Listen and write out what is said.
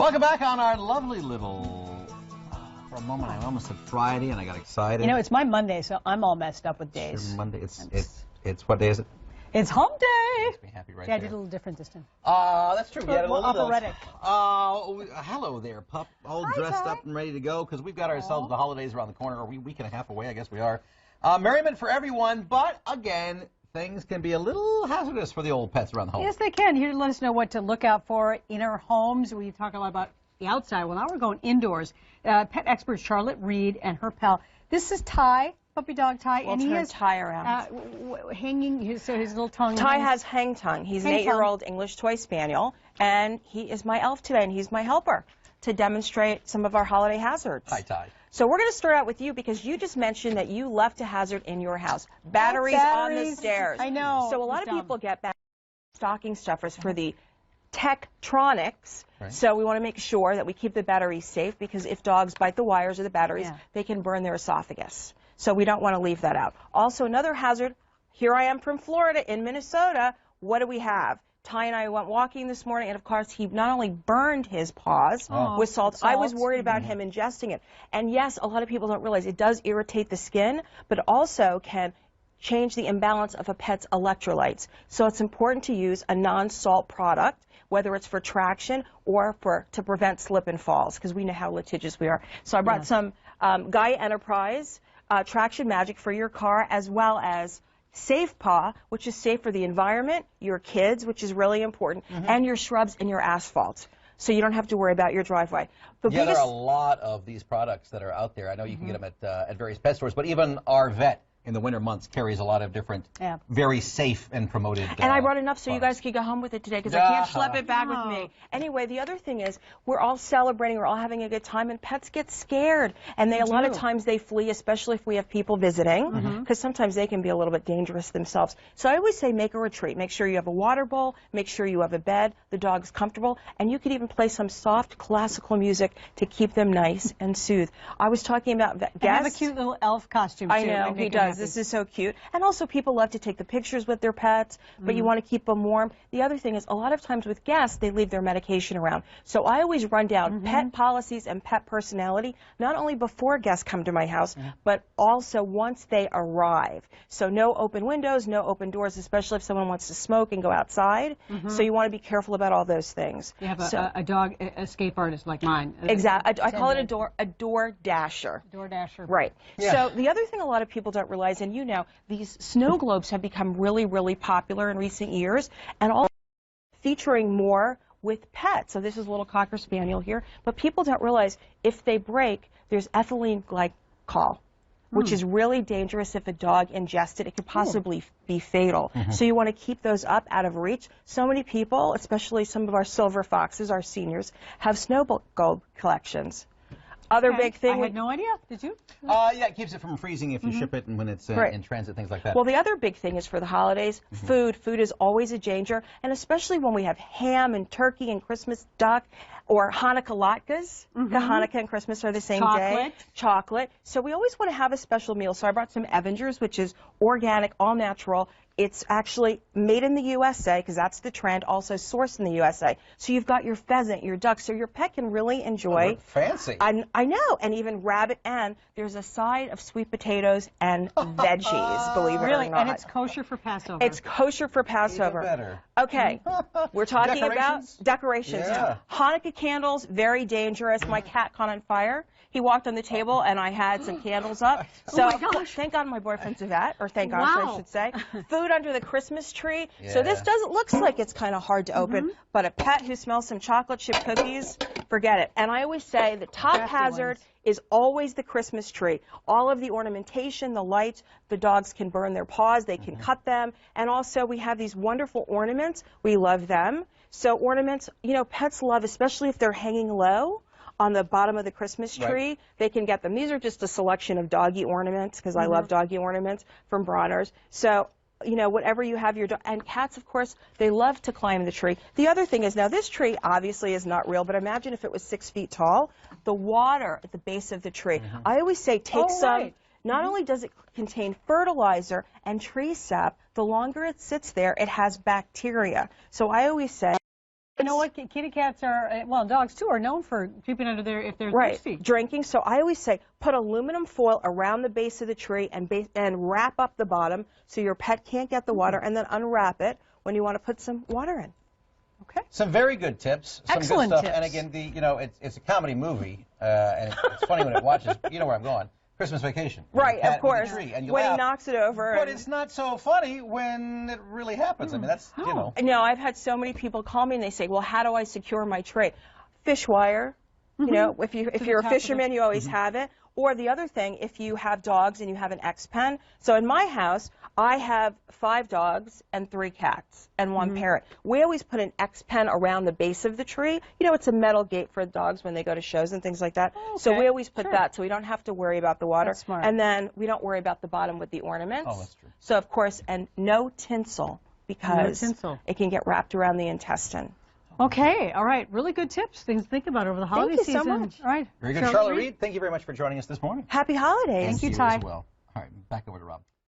Welcome back on our lovely little... for a moment, I almost said Friday, and I got excited. You know, it's my Monday, so I'm all messed up with days. It's your Monday. It's what day is it? It's hump day. Makes me happy right Yeah, I there. did a little different this time. That's true. We had a More little operatic. hello there, pup. All Hi, dressed Ty. up and ready to go, because we've got ourselves the holidays around the corner, or a week and a half away, I guess we are. Merriment for everyone, but again, things can be a little hazardous for the old pets around the home. Yes, they can. Here to let us know what to look out for in our homes. We talk a lot about the outside. Well, now we're going indoors. Pet expert Charlotte Reed and her pal. This is Ty, puppy dog Ty, We'll and he turn has Ty around. hanging. So his little tongue. Ty has hang tongue. He's an 8-year-old English toy spaniel, and he is my elf today, and he's my helper to demonstrate some of our holiday hazards. Hi, Ty. So we're going to start out with you because you just mentioned that you left a hazard in your house. Batteries on the stairs. I know. So a lot of people get stocking stuffers for the Tektronix. Right. So we want to make sure that we keep the batteries safe, because if dogs bite the wires or the batteries, they can burn their esophagus. So we don't want to leave that out. Also, another hazard, here I am from Florida, in Minnesota. What do we have? Ty and I went walking this morning, and of course, he not only burned his paws with salt, I was worried about him ingesting it. And yes, a lot of people don't realize it does irritate the skin, but it also can change the imbalance of a pet's electrolytes. So it's important to use a non-salt product, whether it's for traction or to prevent slip and falls, because we know how litigious we are. So I brought some Gaia Enterprise Traction Magic for your car, as well as Safe Paw, which is safe for the environment, your kids, which is really important, and your shrubs and your asphalt. So you don't have to worry about your driveway. There are a lot of these products that are out there. I know you can get them at various pet stores, but even our vet in the winter months carries a lot of different, very safe and promoted And I brought enough so you guys could go home with it today, because I can't schlep it back with me. Anyway, the other thing is, we're all celebrating, we're all having a good time, and pets get scared. And a lot of times they flee, especially if we have people visiting, because sometimes they can be a little bit dangerous themselves. So I always say make a retreat. Make sure you have a water bowl, make sure you have a bed, the dog's comfortable, and you could even play some soft classical music to keep them nice and soothe. I was talking about guests. I have a cute little elf costume, too. I know, he does. This is so cute. And also, people love to take the pictures with their pets, but you want to keep them warm. The other thing is, a lot of times with guests, they leave their medication around. So I always run down pet policies and pet personality, not only before guests come to my house, but also once they arrive. So no open windows, no open doors, especially if someone wants to smoke and go outside. So you want to be careful about all those things. You have a dog escape artist like mine. Exactly. I call it a door dasher. Door dasher. Right. So the other thing a lot of people don't realize, and you know, these snow globes have become really, really popular in recent years, and also featuring more with pets. So this is a little Cocker Spaniel here, but people don't realize if they break, there's ethylene glycol, which is really dangerous. If a dog ingests it, it could possibly be fatal. So you want to keep those up out of reach. So many people, especially some of our silver foxes, our seniors, have snow globe collections. Other big thing. I had no idea. Did you? Yeah, it keeps it from freezing if you ship it and when it's in transit, things like that. Well, the other big thing is for the holidays, food. Food is always a danger, and especially when we have ham and turkey and Christmas duck or Hanukkah latkes. The Hanukkah and Christmas are the same day. Chocolate. So we always want to have a special meal. So I brought some Evangers, which is organic, all natural. It's actually made in the USA, because that's the trend, also sourced in the USA. So you've got your pheasant, your duck, so your pet can really enjoy. Fancy. I know, and even rabbit, and there's a side of sweet potatoes and veggies, believe it or not. And it's kosher for Passover. It's kosher for Passover. Even better. Okay, we're talking about decorations. Yeah. Hanukkah candles, very dangerous. My cat caught on fire. He walked on the table, and I had some candles up. So thank God my boyfriend's a vet, or thank God, I should say. Food under the Christmas tree. So this looks like it's kind of hard to open, but a pet who smells some chocolate chip cookies, forget it. And I always say the top hazard is always the Christmas tree. All of the ornamentation, the lights, the dogs can burn their paws, they can cut them, and also we have these wonderful ornaments. We love them. So ornaments, you know, pets love, especially if they're hanging low on the bottom of the Christmas tree, they can get them. These are just a selection of doggy ornaments, because I love doggy ornaments from Bronner's. So, you know, whatever you have your dog, and cats, of course, they love to climb the tree. The other thing is, now this tree obviously is not real, but imagine if it was 6 feet tall, the water at the base of the tree. I always say take some, not only does it contain fertilizer and tree sap, the longer it sits there, it has bacteria. So I always say You know what? Kitty cats are, well, dogs too, are known for creeping under there if they're thirsty. Drinking. So I always say put aluminum foil around the base of the tree and wrap up the bottom so your pet can't get the water, and then unwrap it when you want to put some water in. Okay. Some very good tips. Some Excellent good stuff. tips. And again, it's a comedy movie, and it's funny when it watches. You know where I'm going. Christmas Vacation. Right, of course. And you when laugh, he knocks it over. but it's not so funny when it really happens. I mean, that's, you know. No, I've had so many people call me and they say, well, how do I secure my tray? Fish wire. You know, if you're a fisherman, you always have it. Or the other thing, if you have dogs and you have an X-pen. So in my house, I have 5 dogs and 3 cats and 1 parrot. We always put an X-pen around the base of the tree. You know, it's a metal gate for dogs when they go to shows and things like that. Okay. So we always put that so we don't have to worry about the water. That's smart. And then we don't worry about the bottom with the ornaments. Oh, that's true. So, of course, and no tinsel because it can get wrapped around the intestine. Okay, all right. Really good tips. Things to think about over the holiday season. Thank you so much. All right. Very good. Charlotte Reed, thank you very much for joining us this morning. Happy holidays. Thank you, And Ty. as well. All right, back over to Rob.